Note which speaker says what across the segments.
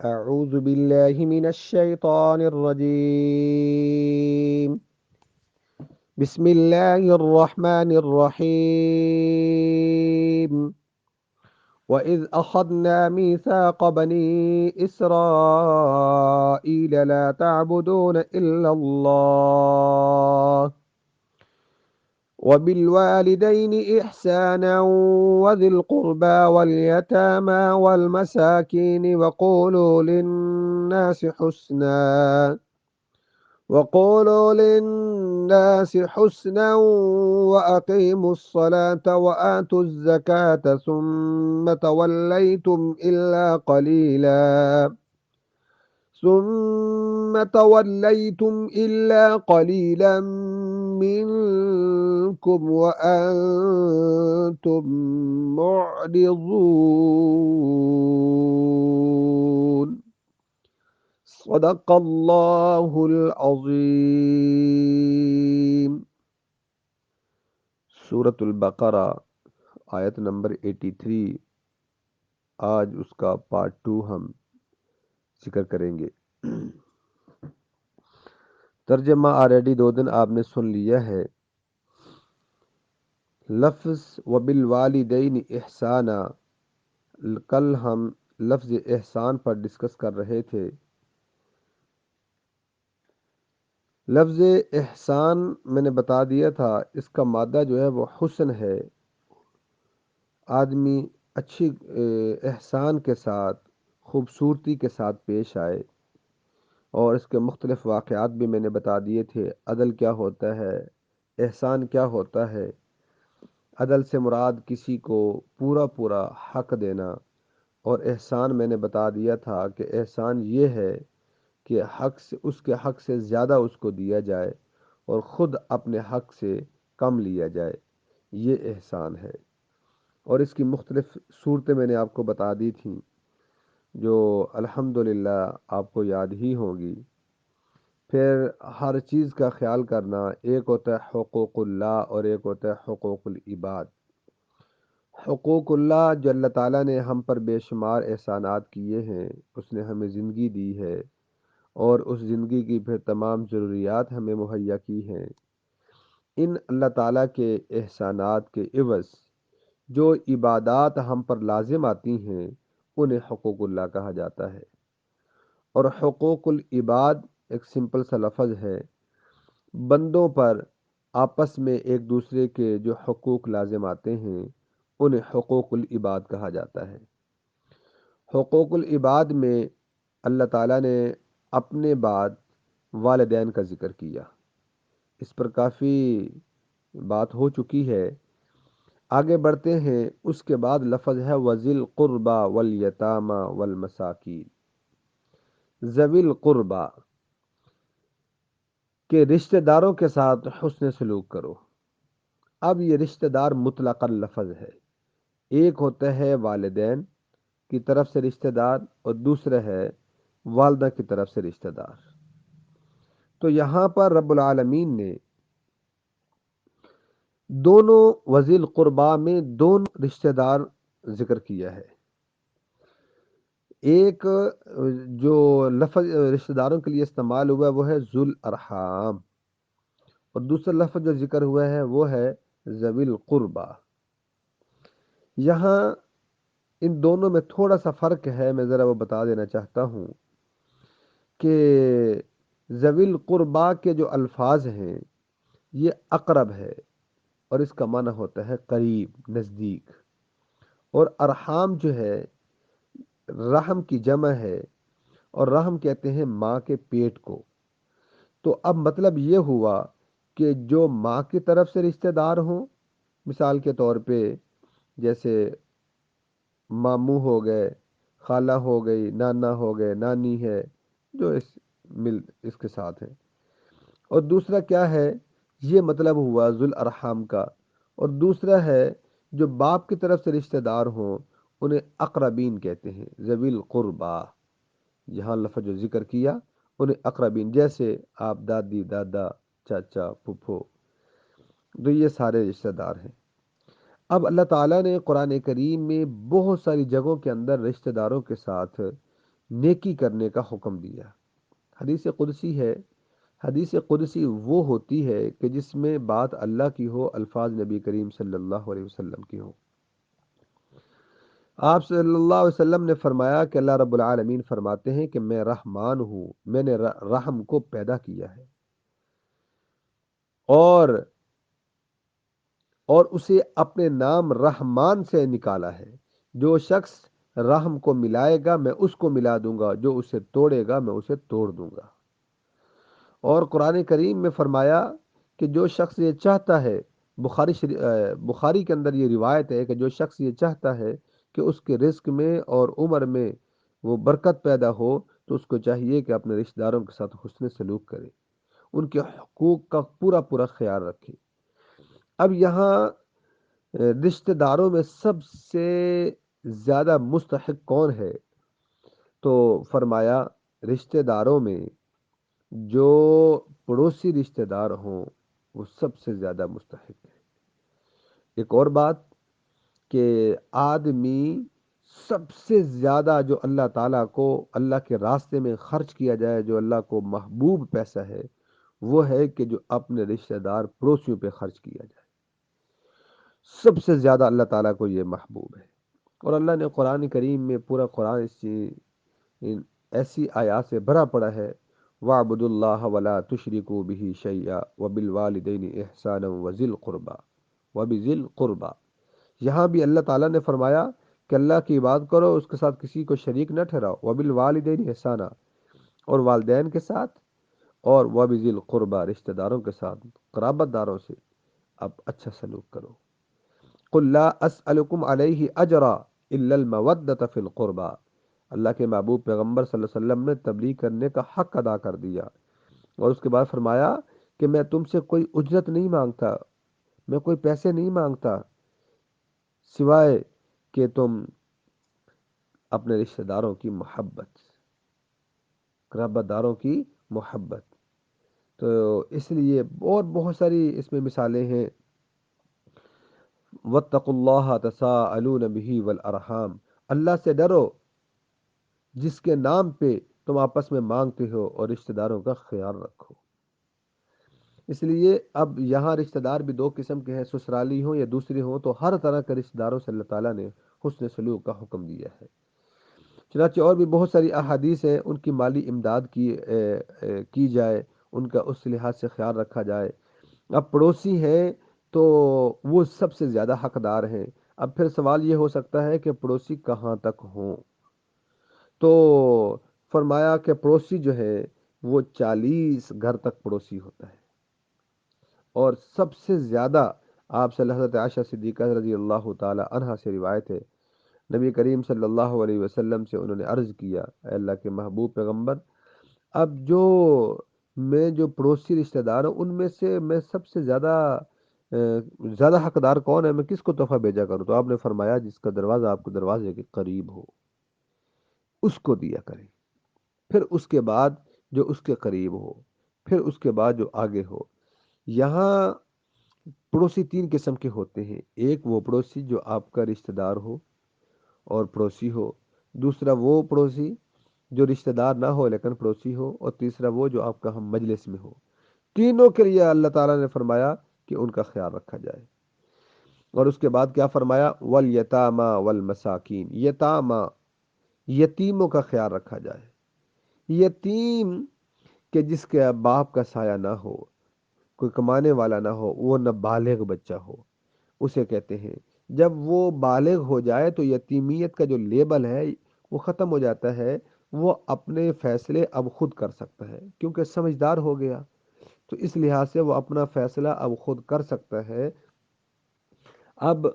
Speaker 1: أعوذ بالله من الشيطان الرجيم. بسم الله الرحمن الرحيم. وإذ أخذنا ميثاق بني إسرائيل لا تعبدون إلا الله وبالوالدين إحسانا وذي القربى واليتامى والمساكين وقولوا للناس حسنا وأقيموا الصلاة وآتوا الزكاة ثم توليتم إلا قليلا منكم وأنتم معرضون. صدق الله العظیم. سورة البقرہ آیت نمبر 83، آج اس کا پارٹ 2 ہم ذکر کریں گے۔ ترجمہ آلریڈی 2 دن آپ نے سن لیا ہے۔ لفظ وبالوالدین احسانا، کل ہم لفظ احسان پر ڈسکس کر رہے تھے۔ لفظ احسان میں نے بتا دیا تھا، اس کا مادہ جو ہے وہ حسن ہے۔ آدمی اچھی احسان کے ساتھ، خوبصورتی کے ساتھ پیش آئے، اور اس کے مختلف واقعات بھی میں نے بتا دیے تھے۔ عدل کیا ہوتا ہے، احسان کیا ہوتا ہے۔ عدل سے مراد کسی کو پورا پورا حق دینا، اور احسان میں نے بتا دیا تھا کہ احسان یہ ہے کہ اس کے حق سے زیادہ اس کو دیا جائے اور خود اپنے حق سے کم لیا جائے، یہ احسان ہے۔ اور اس کی مختلف صورتیں میں نے آپ کو بتا دی تھیں، جو الحمدللہ آپ کو یاد ہی ہوں گی۔ پھر ہر چیز کا خیال کرنا، ایک ہوتا ہے حقوق اللہ اور ایک ہوتا ہے حقوق العباد۔ حقوق اللہ جو اللہ تعالیٰ نے ہم پر بے شمار احسانات کیے ہیں، اس نے ہمیں زندگی دی ہے، اور اس زندگی کی پھر تمام ضروریات ہمیں مہیا کی ہیں۔ ان اللہ تعالیٰ کے احسانات کے عوض جو عبادات ہم پر لازم آتی ہیں، انہیں حقوق اللہ کہا جاتا ہے۔ اور حقوق العباد ایک سمپل سا لفظ ہے، بندوں پر آپس میں ایک دوسرے کے جو حقوق لازم آتے ہیں، انہیں حقوق العباد کہا جاتا ہے۔ حقوق العباد میں اللہ تعالیٰ نے اپنے بعد والدین کا ذکر کیا۔ اس پر کافی بات ہو چکی ہے، آگے بڑھتے ہیں۔ اس کے بعد لفظ ہے وذی القربى والیتامى والمساکین۔ ذوی القربى کہ رشتہ داروں کے ساتھ حسن سلوک کرو۔ اب یہ رشتہ دار مطلق لفظ ہے، ایک ہوتا ہے والدین کی طرف سے رشتہ دار، اور دوسرا ہے والدہ کی طرف سے رشتہ دار۔ تو یہاں پر رب العالمین نے دونوں وذی القربیٰ میں دونوں رشتہ دار ذکر کیا ہے۔ ایک جو لفظ رشتہ داروں کے لیے استعمال ہوا ہے وہ ہے ذو الارحام، اور دوسرا لفظ جو ذکر ہوا ہے وہ ہے ذوی القربیٰ۔ یہاں ان دونوں میں تھوڑا سا فرق ہے، میں ذرا وہ بتا دینا چاہتا ہوں کہ ذوی القربیٰ کے جو الفاظ ہیں یہ اقرب ہے، اور اس کا معنی ہوتا ہے قریب، نزدیک۔ اور ارحام جو ہے رحم کی جمع ہے، اور رحم کہتے ہیں ماں کے پیٹ کو۔ تو اب مطلب یہ ہوا کہ جو ماں کی طرف سے رشتہ دار ہوں، مثال کے طور پہ جیسے ماموں ہو گئے، خالہ ہو گئی، نانا ہو گئے، نانی ہے، جو اس کے ساتھ ہیں۔ اور دوسرا کیا ہے، یہ مطلب ہوا ذو الارحام کا۔ اور دوسرا ہے جو باپ کی طرف سے رشتہ دار ہوں، انہیں اقربین کہتے ہیں، ذوی القربیٰ۔ یہاں لفظ جو ذکر کیا انہیں اقربین، جیسے آپ دادی، دادا، چاچا، پھپھو، تو یہ سارے رشتہ دار ہیں۔ اب اللہ تعالیٰ نے قرآن کریم میں بہت ساری جگہوں کے اندر رشتہ داروں کے ساتھ نیکی کرنے کا حکم دیا۔ حدیث قدسی ہے، حدیث قدسی وہ ہوتی ہے کہ جس میں بات اللہ کی ہو، الفاظ نبی کریم صلی اللہ علیہ وسلم کی ہو۔ آپ صلی اللہ علیہ وسلم نے فرمایا کہ اللہ رب العالمین فرماتے ہیں کہ میں رحمان ہوں، میں نے رحم کو پیدا کیا ہے، اور اسے اپنے نام رحمان سے نکالا ہے۔ جو شخص رحم کو ملائے گا میں اس کو ملا دوں گا، جو اسے توڑے گا میں اسے توڑ دوں گا۔ اور قرآن کریم میں فرمایا کہ جو شخص یہ چاہتا ہے، بخاری کے اندر یہ روایت ہے کہ جو شخص یہ چاہتا ہے کہ اس کے رزق میں اور عمر میں وہ برکت پیدا ہو، تو اس کو چاہیے کہ اپنے رشتہ داروں کے ساتھ حسن سلوک کرے، ان کے حقوق کا پورا پورا خیال رکھے۔ اب یہاں رشتہ داروں میں سب سے زیادہ مستحق کون ہے؟ تو فرمایا رشتہ داروں میں جو پڑوسی رشتہ دار ہوں وہ سب سے زیادہ مستحق ہے۔ ایک اور بات کہ آدمی سب سے زیادہ جو اللہ تعالیٰ کو اللہ کے راستے میں خرچ کیا جائے، جو اللہ کو محبوب پیسہ ہے، وہ ہے کہ جو اپنے رشتہ دار پڑوسیوں پہ خرچ کیا جائے۔ سب سے زیادہ اللہ تعالیٰ کو یہ محبوب ہے۔ اور اللہ نے قرآن کریم میں پورا قرآن ان ایسی آیات سے بھرا پڑا ہے، وَاعْبُدُوا اللَّهَ وَلَا تُشْرِكُوا بِهِ شَيْئًا وَبِالْوَالِدَيْنِ إِحْسَانًا وَذِي الْقُرْبَى وَبِذِي الْقُرْبَى۔ یہاں بھی اللہ تعالیٰ نے فرمایا کہ اللہ کی عبادت کرو، اس کے ساتھ کسی کو شریک نہ ٹھہراؤ، وَبِالْوَالِدَيْنِ إِحْسَانًا، اور والدین کے ساتھ، اور وَبِذِي الْقُرْبَى رشتہ داروں کے ساتھ، قرابت داروں سے اب اچھا سلوک کرو۔ قُل لَّا أَسْأَلُكُمْ عَلَيْهِ أَجْرًا إِلَّا الْمَوَدَّةَ فِي الْقُرْبَى۔ اللہ کے محبوب پیغمبر صلی اللہ علیہ وسلم نے تبلیغ کرنے کا حق ادا کر دیا، اور اس کے بعد فرمایا کہ میں تم سے کوئی اجرت نہیں مانگتا، میں کوئی پیسے نہیں مانگتا، سوائے کہ تم اپنے رشتہ داروں کی محبت، قرابت داروں کی محبت۔ تو اس لیے اور بہت ساری اس میں مثالیں ہیں۔ وَاتَّقُوا اللَّهَ تَسَاءَلُونَ بِهِ وَالْأَرْحَامَ، اللہ سے ڈرو جس کے نام پہ تم آپس میں مانگتے ہو، اور رشتہ داروں کا خیال رکھو۔ اس لیے اب یہاں رشتہ دار بھی دو قسم کے ہیں، سسرالی ہوں یا دوسرے ہوں، تو ہر طرح کے رشتہ داروں سے اللہ تعالیٰ نے حسن سلوک کا حکم دیا ہے۔ چنانچہ اور بھی بہت ساری احادیث ہیں، ان کی مالی امداد کی جائے، ان کا اس لحاظ سے خیال رکھا جائے۔ اب پڑوسی ہیں تو وہ سب سے زیادہ حقدار ہیں۔ اب پھر سوال یہ ہو سکتا ہے کہ پڑوسی کہاں تک ہوں؟ تو فرمایا کہ پڑوسی جو ہے وہ 40 گھر تک پڑوسی ہوتا ہے، اور سب سے زیادہ آپ سے حضرت عائشہ صدیقہ رضی اللہ تعالی عنہا سے روایت ہے، نبی کریم صلی اللہ علیہ وسلم سے انہوں نے عرض کیا، اے اللہ کے محبوب پیغمبر، اب جو پڑوسی رشتہ دار ہوں ان میں سے میں سب سے زیادہ حقدار کون ہے، میں کس کو تحفہ بھیجا کروں؟ تو آپ نے فرمایا جس کا دروازہ آپ کے دروازے کے قریب ہو اس کو دیا کریں، پھر اس کے بعد جو اس کے قریب ہو، پھر اس کے بعد جو آگے ہو۔ یہاں پڑوسی 3 قسم کے ہوتے ہیں، ایک وہ پڑوسی جو آپ کا رشتہ دار ہو اور پڑوسی ہو، دوسرا وہ پڑوسی جو رشتہ دار نہ ہو لیکن پڑوسی ہو، اور تیسرا وہ جو آپ کا ہم مجلس میں ہو۔ تینوں کے لیے اللہ تعالیٰ نے فرمایا کہ ان کا خیال رکھا جائے۔ اور اس کے بعد کیا فرمایا؟ والیتاما والمساکین، یتاما یتیموں کا خیال رکھا جائے۔ یتیم کہ جس کے باپ کا سایہ نہ ہو، کوئی کمانے والا نہ ہو، وہ نہ بالغ بچہ ہو، اسے کہتے ہیں۔ جب وہ بالغ ہو جائے تو یتیمیت کا جو لیبل ہے وہ ختم ہو جاتا ہے، وہ اپنے فیصلے اب خود کر سکتا ہے کیونکہ سمجھدار ہو گیا، تو اس لحاظ سے وہ اپنا فیصلہ اب خود کر سکتا ہے۔ اب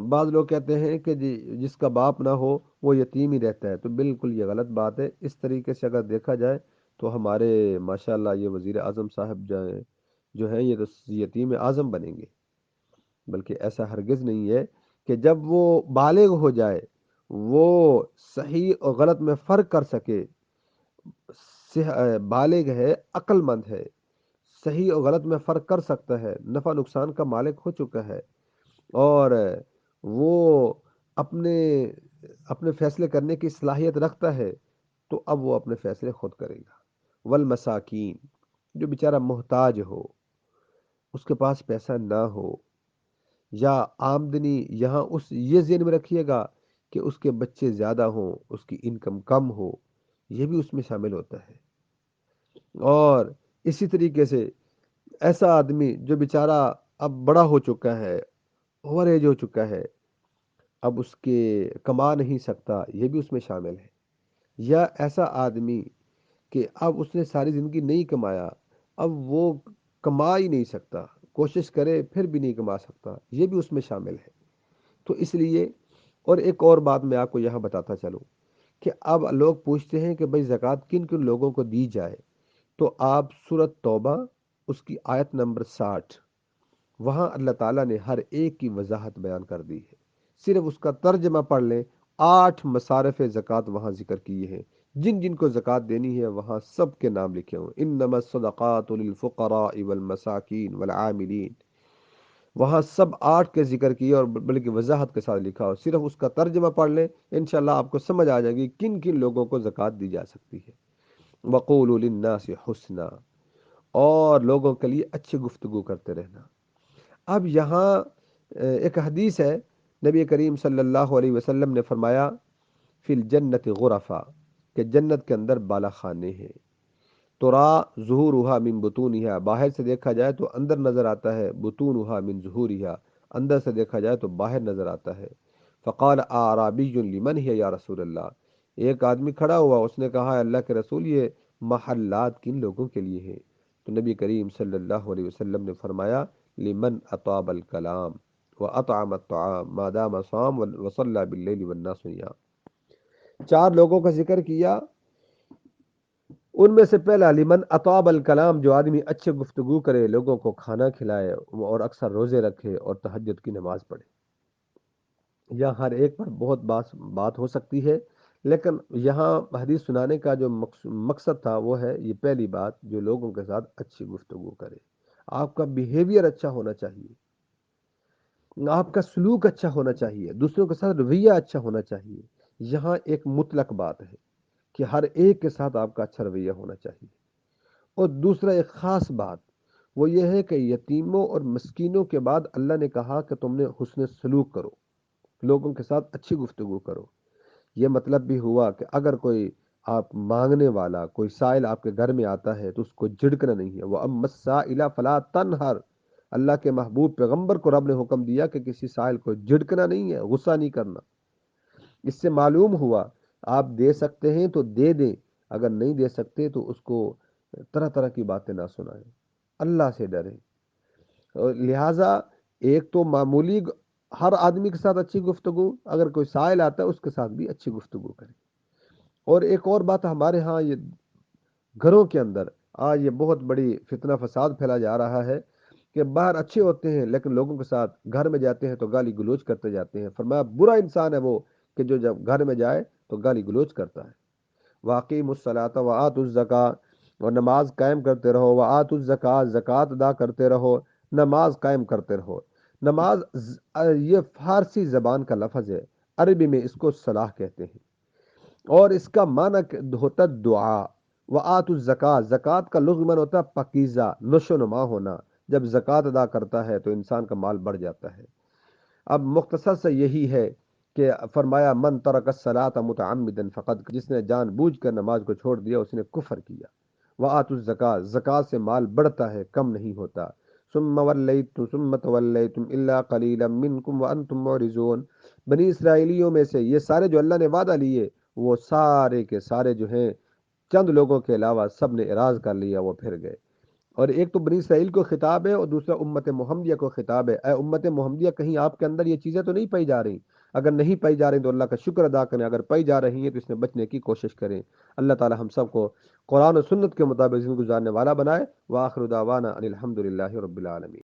Speaker 1: بعض لوگ کہتے ہیں کہ جس کا باپ نہ ہو وہ یتیم ہی رہتا ہے، تو بالکل یہ غلط بات ہے۔ اس طریقے سے اگر دیکھا جائے تو ہمارے ماشاءاللہ یہ وزیر اعظم صاحب جو ہیں یہ تو یتیم اعظم بنیں گے، بلکہ ایسا ہرگز نہیں ہے۔ کہ جب وہ بالغ ہو جائے، وہ صحیح اور غلط میں فرق کر سکے، بالغ ہے، عقل مند ہے، صحیح اور غلط میں فرق کر سکتا ہے، نفع نقصان کا مالک ہو چکا ہے، اور وہ اپنے اپنے فیصلے کرنے کی صلاحیت رکھتا ہے، تو اب وہ اپنے فیصلے خود کرے گا۔ والمساکین، جو بیچارہ محتاج ہو، اس کے پاس پیسہ نہ ہو، یا آمدنی یہاں اس یہ ذہن میں رکھیے گا کہ اس کے بچے زیادہ ہوں، اس کی انکم کم ہو، یہ بھی اس میں شامل ہوتا ہے۔ اور اسی طریقے سے ایسا آدمی جو بیچارہ اب بڑا ہو چکا ہے، اوور ایج ہو چکا ہے، اب اس کے کما نہیں سکتا، یہ بھی اس میں شامل ہے۔ یا ایسا آدمی کہ اب اس نے ساری زندگی نہیں کمایا، اب وہ کما ہی نہیں سکتا، کوشش کرے پھر بھی نہیں کما سکتا، یہ بھی اس میں شامل ہے۔ تو اس لیے، اور ایک اور بات میں آپ کو یہاں بتاتا چلوں کہ اب لوگ پوچھتے ہیں کہ بھئی زکوٰۃ کن کن لوگوں کو دی جائے، تو آپ سورۃ توبہ اس کی آیت نمبر 60، وہاں اللہ تعالیٰ نے ہر ایک کی وضاحت بیان کر دی ہے۔ صرف اس کا ترجمہ پڑھ لیں، 8 مصارف زکوٰۃ وہاں ذکر کیے ہیں، جن جن کو زکوٰۃ دینی ہے وہاں سب کے نام لکھے ہوئے، انما الصدقات للفقراء والمساکین والعاملین، وہاں سب 8 کے ذکر کیے اور بلکہ وضاحت کے ساتھ لکھا ہو۔ صرف اس کا ترجمہ پڑھ لیں، انشاءاللہ آپ کو سمجھ آ جائے گی کن کن لوگوں کو زکوٰۃ دی جا سکتی ہے۔ وقولوا للناس حسنا، اور لوگوں کے لیے اچھی گفتگو کرتے رہنا۔ اب یہاں ایک حدیث ہے، نبی کریم صلی اللہ علیہ وسلم نے فرمایا فی الجنت غرفا، کہ جنت کے اندر بالا خانے ہیں، ترا ظہورها من بطونها، باہر سے دیکھا جائے تو اندر نظر آتا ہے، بطونها من ظہورها، اندر سے دیکھا جائے تو باہر نظر آتا ہے۔ فقال اعرابی لمن ہے یا رسول اللہ، ایک آدمی کھڑا ہوا، اس نے کہا اللہ کے رسول یہ محلات کن لوگوں کے لیے ہیں؟ تو نبی کریم صلی اللہ علیہ وسلم نے فرمایا لمن اطاب الکلام واطعم الطعام ما دام صام وصلى باللیل والناس نیام۔ 4 لوگوں کا ذکر کیا، ان میں سے پہلا لمن اطاب الکلام، جو آدمی اچھے گفتگو کرے، لوگوں کو کھانا کھلائے اور اکثر روزے رکھے اور تہجد کی نماز پڑھے۔ یہاں ہر ایک پر بہت بات ہو سکتی ہے، لیکن یہاں حدیث سنانے کا جو مقصد تھا وہ ہے یہ پہلی بات، جو لوگوں کے ساتھ اچھی گفتگو کرے۔ آپ کا بیہیویئر اچھا ہونا چاہیے، آپ کا سلوک اچھا ہونا چاہیے، دوسروں کے ساتھ رویہ اچھا ہونا چاہیے۔ یہاں ایک مطلق بات ہے کہ ہر ایک کے ساتھ آپ کا اچھا رویہ ہونا چاہیے۔ اور دوسرا ایک خاص بات وہ یہ ہے کہ یتیموں اور مسکینوں کے بعد اللہ نے کہا کہ تم نے حسن سلوک کرو، لوگوں کے ساتھ اچھی گفتگو کرو۔ یہ مطلب بھی ہوا کہ اگر کوئی آپ مانگنے والا، کوئی سائل آپ کے گھر میں آتا ہے تو اس کو جھڑکنا نہیں ہے۔ وَأَمَّا السَّائِلَ فَلَا تَنْهَرْ، اللہ کے محبوب پیغمبر کو رب نے حکم دیا کہ کسی سائل کو جھڑکنا نہیں ہے، غصہ نہیں کرنا۔ اس سے معلوم ہوا آپ دے سکتے ہیں تو دے دیں، اگر نہیں دے سکتے تو اس کو طرح طرح کی باتیں نہ سنائیں، اللہ سے ڈریں۔ لہٰذا ایک تو معمولی ہر آدمی کے ساتھ اچھی گفتگو، اگر کوئی سائل آتا ہے اس کے ساتھ بھی اچھی گفتگو کریں۔ اور ایک اور بات ہمارے ہاں یہ گھروں کے اندر آج یہ بہت بڑی فتنہ فساد پھیلا جا رہا ہے کہ باہر اچھے ہوتے ہیں لیکن لوگوں کے ساتھ گھر میں جاتے ہیں تو گالی گلوچ کرتے جاتے ہیں۔ فرمایا برا انسان ہے وہ کہ جو جب گھر میں جائے تو گالی گلوچ کرتا ہے۔ واقیم الصلاۃ وآتوا الزکاۃ، اور نماز قائم کرتے رہو، وآتوا الزکاۃ، زکوٰۃ ادا کرتے رہو، نماز قائم کرتے رہو۔ نماز یہ فارسی زبان کا لفظ ہے، عربی میں اس کو صلاح کہتے ہیں، اور اس کا معنی ہوتا دعا۔ وآتوا الزکاۃ، زکوٰۃ کا لغوی معنی ہوتا ہے پاکیزہ، نشو نما ہونا۔ جب زکوٰۃ ادا کرتا ہے تو انسان کا مال بڑھ جاتا ہے۔ اب مختصر سے یہی ہے کہ فرمایا من ترک الصلاۃ متعمدا فقد، جس نے جان بوجھ کر نماز کو چھوڑ دیا اس نے کفر کیا۔ وآتوا الزکاۃ، زکوٰۃ سے مال بڑھتا ہے، کم نہیں ہوتا۔ ثم تولیتم الا قلیلا منکم وانتم معرضون، بنی اسرائیلیوں میں سے یہ سارے جو اللہ نے وعدہ لیے وہ سارے کے سارے جو ہیں چند لوگوں کے علاوہ سب نے اعراض کر لیا، وہ پھر گئے۔ اور ایک تو بنی اسرائیل کو خطاب ہے اور دوسرا امت محمدیہ کو خطاب ہے۔ اے امت محمدیہ، کہیں آپ کے اندر یہ چیزیں تو نہیں پائی جا رہی؟ اگر نہیں پائی جا رہی تو اللہ کا شکر ادا کریں، اگر پائی جا رہی ہیں تو اس میں بچنے کی کوشش کریں۔ اللہ تعالی ہم سب کو قرآن و سنت کے مطابق زندگی گزارنے والا بنائے۔ وآخر دعوانا ان الحمد للہ رب العالمین۔